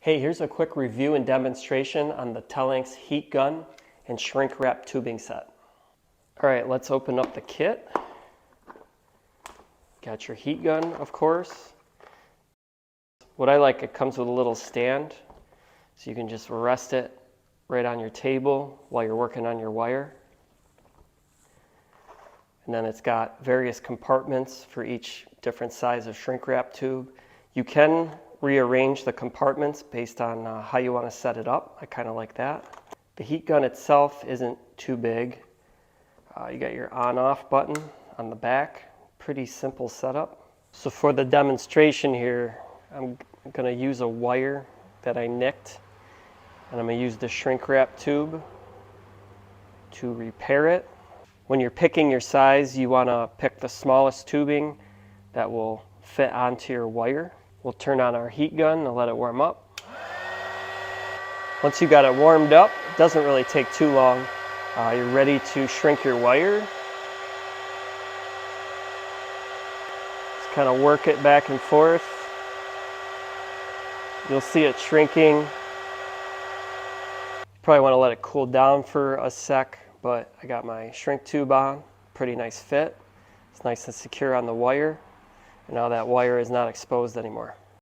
Hey, here's a quick review and demonstration on the Telanks Heat Gun and shrink wrap tubing set. All right, let's open up the kit. Got your heat gun, of course. What I like, it comes with a little stand, so you can just rest it right on your table while you're working on your wire. And then it's got various compartments for each different size of shrink wrap tube. You can rearrange the compartments based on how you want to set it up. I kind of like that. The heat gun itself isn't too big. You got your on-off button on the back. Pretty simple setup. So for the demonstration here, I'm going to use a wire that I nicked, and I'm going to use the shrink wrap tube to repair it. When you're picking your size, you want to pick the smallest tubing that will fit onto your wire. We'll turn on our heat gun and let it warm up. Once you got it warmed up, it doesn't really take too long. You're ready to shrink your wire. Just kind of work it back and forth. You'll see it shrinking. Probably want to let it cool down for a sec, but I got my shrink tube on. Pretty nice fit. It's nice and secure on the wire. And now that wire is not exposed anymore.